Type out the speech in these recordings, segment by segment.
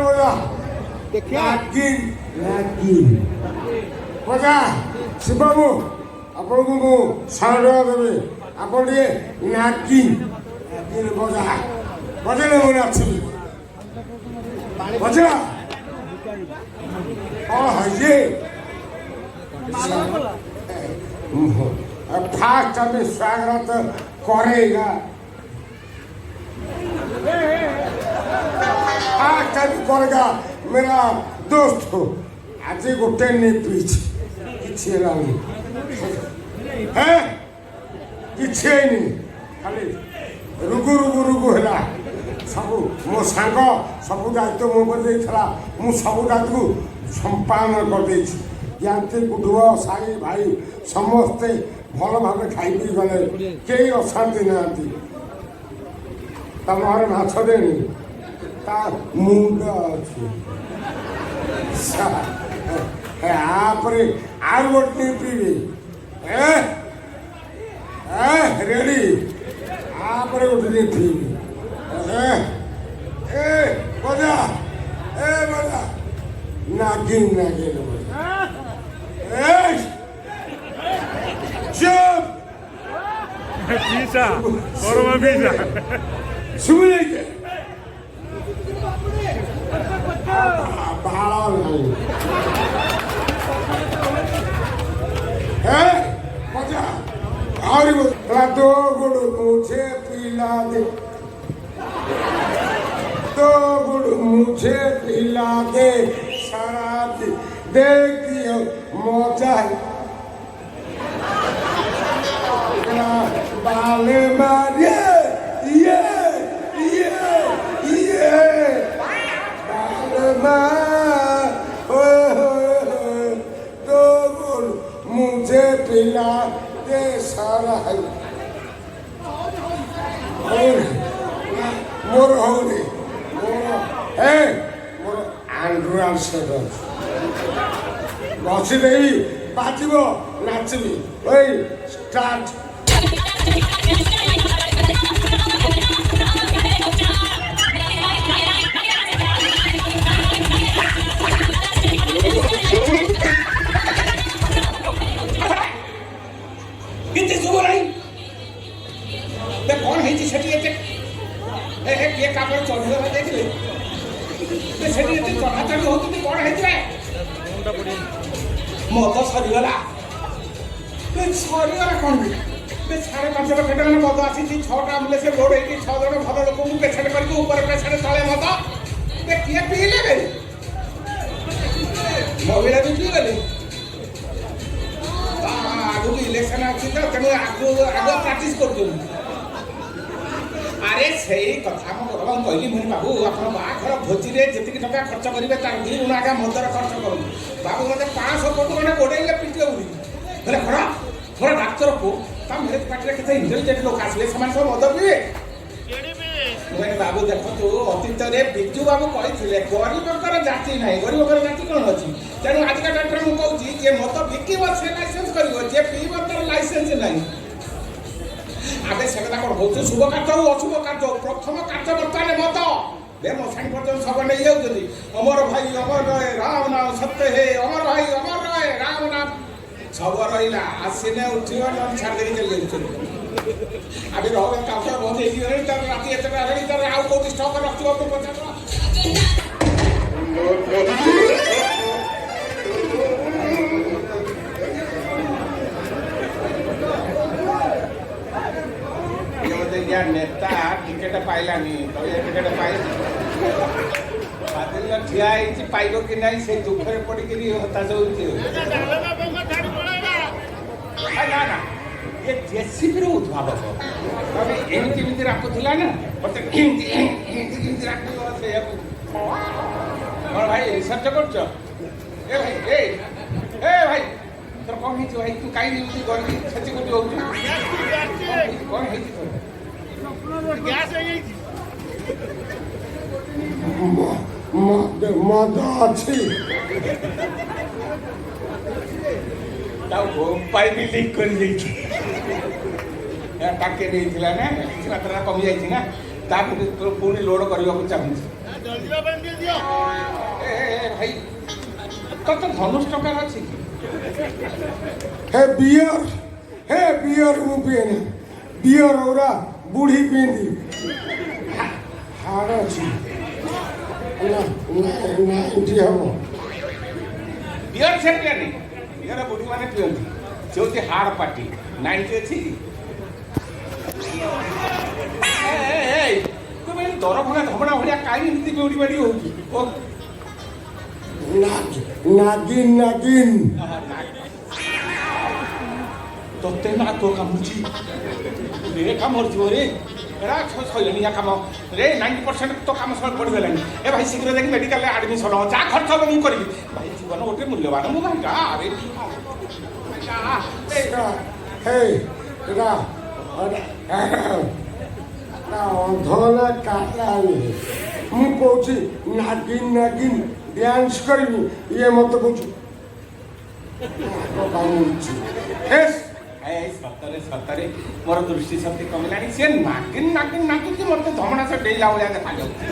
बोला देखिए नागिन नागिन बोला शिव बाबू आपको मु 100 टका देवे आप नागिन नागिन बोला बजले मुझे अच्छी बजा ये फास्ट हमें स्वागत करेगा फास्ट करेगा मेरा दोस्त आज गोटे नहीं पीछ किसी है किसी नहीं खाली रुगु रुगु रुगु है सबू मो सांग सबू दायित्व मो कर मु सबू दायित्व संपादन कर जानते गुडुआ साई भाई समस्ते भल भाव खाई पी गले कई अशांति नहांती तुम माछ देनी ता मुंड अच्छी आर गोटे पीबी रेडी आपर गोटे पीबी बजा बजा नागिन नागिन चुप Bisa, orang bisa. सुनिए के बाला नहीं है बजा और दो गुड़ मुझे पिला दे दो गुड़ मुझे पिला दे शराब देखियो मौजा बाल मारिए ये बाल मार तो बोल मुझे पिला दे सारा है मोर होने मोर आंड्राल से बसी देवी बाजिब नाचबी ओई स्टार्ट कितने सुबह नहीं कौन है जी सेठी ये कापड़ चढ़े वाला देख ले ते सेठी चढ़ा चढ़ी होती कौन है जी मत सरीगला सरीगला कौन भी 5.5 लक्ष टका मद आसी 6टा आम्बुलेंस लोड होती 6 जन भल लोक पेसेंट करके ऊपर पेसेंट तले मद किए पीले महिला भी पी गले आगु इलेक्शन अच्छी तो तेणु आगु प्राक्ट कर अरे से कथा मुझे कहली मुझे बाबू आप बाहर भोजी में जी टका खर्च करेंगे तार गुण आगे मदर खर्च करूँ बाबू मत 500 कोटी मैंने गोड़े पिटे उड़ी बोले खड़ा थोड़ा डाक्तर को मेरे पार्टी में कितने इंटेलिजेंट लोग आसले सब मद पीवे मैंने बाबू देखो अतीत में बिजू बाबू कहते गरीबकर जाति ना गरीबकर जाति कौन अच्छी तेणु आजिका डेट्रे मुझे कहूँ जे मत बिकब से लाइसेंस कर पीब तार लाइसेंस ना आगे से कौन हो शुभ कार्य हो अशुभ कार्य प्रथम कार्य बर्तमान मत बे मशाणी पर्यटन सब नहीं जाऊँगी अमर भाई अमर रहे राम नाम सत्य हे अमर भाई अमर रहे राम नाम सब रहा आसने उठा छाड़ दे चल जाऊँ अभी रहो काम बंद हो रात एतटा आउ कौट स्टक रखो तो पचास नेता टिकेट पाइलानी तो ये टिकेट पाइल बादल ठिया पाइल कि नहीं से दुखे पड़ी हताश ना ना ये जेसीबी उद्भाव अभी एमती राखुला ना मत भाई रिसर्च कर भाई ए भाई तोर कौन है भाई तू कहीं नहीं गरी क्षति कर कौन है Gas है मद अच्छी पाइप भी लीक कर टाके देइथिला ना मात्रा कमी जाइछि ना ता पुणी लोड करबा को चाहूँ जल्दी बंद कर दियो ଭାଇ ତୋର ତ ଧନୁଷ ଟଙ୍କାର ଅଛି କି ହେ ବିୟର ମୁଁ ପିଏନି ବିୟର ଓରା ବୁଢ଼ୀ ପିଏନ୍ତି ହାଡ଼ ଅଛି ନା ଏଠି ହବ ବିୟର ସେ ପିଅନି ବିୟର ବୁଢ଼ୀମାନେ ପିଅନ୍ତି ସେ ହେଉଛି ହାର୍ଡ଼ ପାର୍ଟି ନାଇଁଟି ଅଛି ତୁମେ ଦରଭଙ୍ଗା ଧମଣା ଭଳିଆ କାହିଁ ଏମିତି ବେଉଡ଼ି ବାଡ଼ି ହଉଛି ନାଗିନ ତତେ ନା ତୋ କାମୁଛି ରେ କାମୁଛି ରେ ଏରା ସଇଲାଣିଆ କାମ ରେ 90% ତ କାମ ସହ ପଡ଼ିଗଲାଣି ଏ ଭାଇ ଶୀଘ୍ର ଯାଇକି ମେଡ଼ିକାଲରେ ଆଡ଼ମିସନ୍ ହବ ଯାହା ଖର୍ଚ୍ଚ ହେବ ମୁଁ କରିବି ଭାଇ ଜୀବନ ଗୋଟେ ମୂଲ୍ୟବାନ ମୁଁ ଭାଇଟା ଆରେ ଅଧନା କାଟା ମୁଁ କହୁଛି ନାଗିନ ଡ୍ୟାନ୍ସ କରିବି ଇଏ ମତେ କହୁଛି ସତରେ ମୋର ଦୃଷ୍ଟି ଶକ୍ତି କମିଲାଣି ସିଏ ନାଗିନ ମୋତେ ଧମଣା ସେ ଡେଇଲା ଭଳିଆ ଦେଖାଯାଉଛି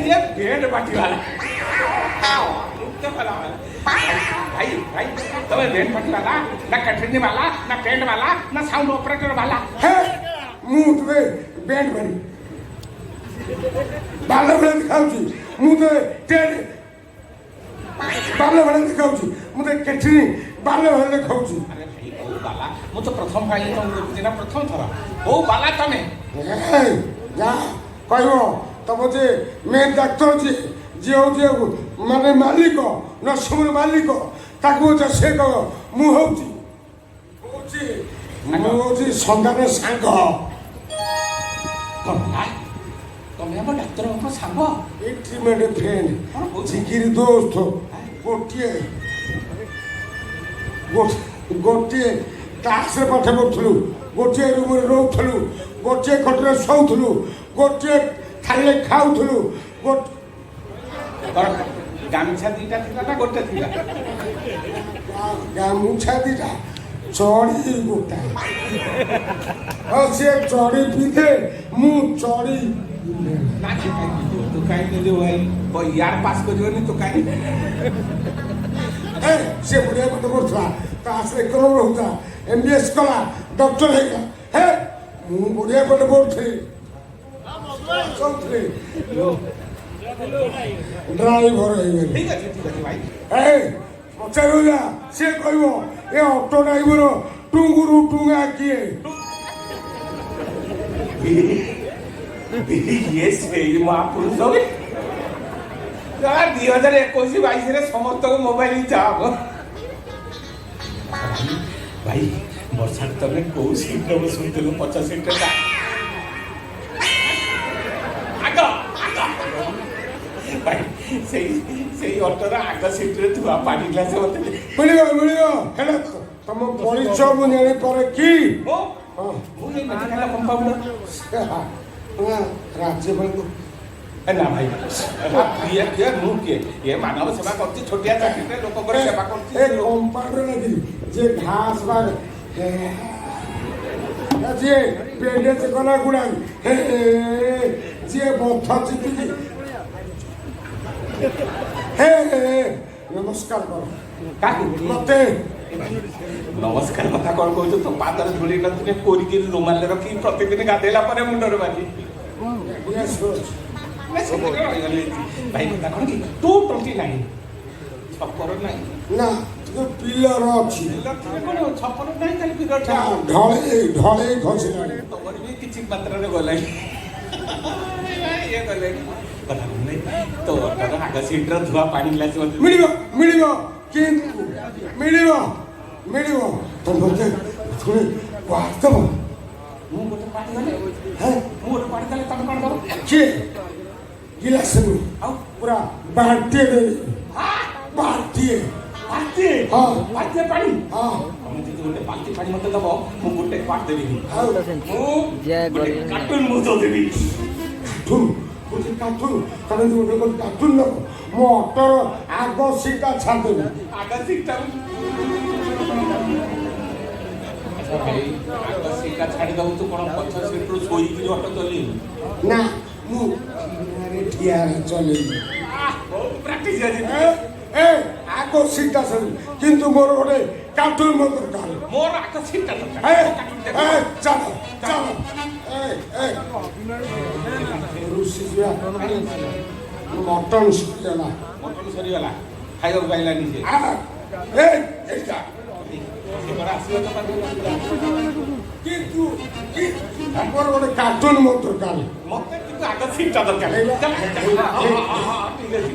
ଇଏ ବେଡ୍ ବାଟିବାଲା भाई तब बैंड पार्टी वाला ना कैटरिंग वाला ना टेंट वाला ना साउंड ऑपरेटर वाला है मुंह पे बैंड बनी बाला बड़ा दिखाऊची मुंह पे टेंट बाला बड़ा दिखाऊची मुंह पे कैटरिंग बाला बड़ा दिखाऊची अरे भाई ओ बाला मु तो प्रथम भाई तो दिना प्रथम थरा ओ बाला तमे जा कहबो तब जे मैं डॉक्टर जी जे माने मालिक नर्सिंग मालिक ताकू से कह मुझे सन्धान सांग तमें हम डाक्तर सांग ट्रिटमेंट फ्रेंड जिगिरी दोस्त गोटे क्लास पाठ पढ़ुलु गोटे रूम रोलु गोटे खटे शोलु गोटे थाली खाऊलु गामुछा दीटा थिला ना गोटे थिला गामुछा दीटा चढ़ी गोटा और से चढ़ी पीते मु चढ़ी ना तू काई ने जो भाई वो यार पास करियोनी तो काई ए से बुढ़िया मत करथला क्लास रे करो होता एमबीएस कला डॉक्टर हेगा हे मु बुढ़िया मत बोलथली चलथली ड्राइवर ठीक है भाई ए पचारुला से कहबो ए ऑटो ड्राइवर टुंगुरु टुंगा किए ये से महापुरुष होवे 2021-22 रे समस्त मोबाइल चाहब भाई वर्षा तमे को सीट रे बसुतलु 50 सीट रे भाई से ऑटोर आग सीट रे तू पानी ग्लास मते मिलियो हेला तम परिचय मु जानि पारे की ओ मु ये मेडिकल कंपाउंडर राज्य बंधु ना भाई ये मु के ये मानव सेवा करती छोटिया चाकरी रे लोक करे सेवा करती ए कंपाउंडर लगी जे घास बाग जे पेंडेज कला गुडा जे बथा चिपी हे नमस्कार कर मते नमस्कार कथा कौन कहू तो पादर धूली नथुने कोरिकी रुमाल रखी प्रतिदिन गाधेला पर मुंडर मारी भाई कथा कौन की 229 छपर नहीं ना तो पिलर अछि कोन छपर नहीं खाली पिलर ढळे खसिला तमर भी किछि मात्रा रे गलाई ये गले कथा नहीं तो अगर आग सीट रे धुआ पानी ग्लास मिलियो किंतु मिलियो तो बोलते थोड़े वास्तव मु गोटे पानी गले है मु गोटे पानी गले तम कोन दो के गिलास में आउ पूरा बाल्टी दे बाल्टी हां बाल्टी पानी हां हम जे गोटे बाल्टी पानी मते दबो मु गोटे क्वाट देबी मु जय गोले कार्टून मु दो देबी मुझे कार्टून तने जो गोटे कार्टून लो मो ऑटो आगो सीटा छाड़ दे आगा सीटा भाई आगा सीटा छाड़ दउ तो कोन 50 सीट रो सोई की ऑटो चली ना मु ଠିଆରେ ଚଲେଇବି ବହୁତ ପ୍ରାକ୍ଟିସ୍ ଅଛି ଏ ଆଗ ସିଟ୍ ଆସନି କିନ୍ତୁ ମୋର ଗୋଟେ କାର୍ଟୁନ ମୋ ଦରକାର ମୋର ଆଗ ସିଟ୍ଟା ଏ ଦରକାର ଏ ଚାଲ ଚାଲ ଏ ରୁଷି ଯିବା ମଟନ ଶିଖିଗଲା ମଟନ ସରିଗଲା ଖାଇବାକୁ ପାଇଲାନି ସେ ଏ ଏଇଟା ଆସିବ ତ କିନ୍ତୁ ଆମର ଗୋଟେ କାର୍ଟୁନ ମୋ ଦରକାର ମତେ କିନ୍ତୁ ଆଗ ସିଟ୍ଟା ଦରକାର ଏଇଟା, ଚାଲ, ଚାଲ, ଏଇଟା, ହଁ, ହଁ, ହଁ, ହଁ, ଠିକ୍ ଅଛି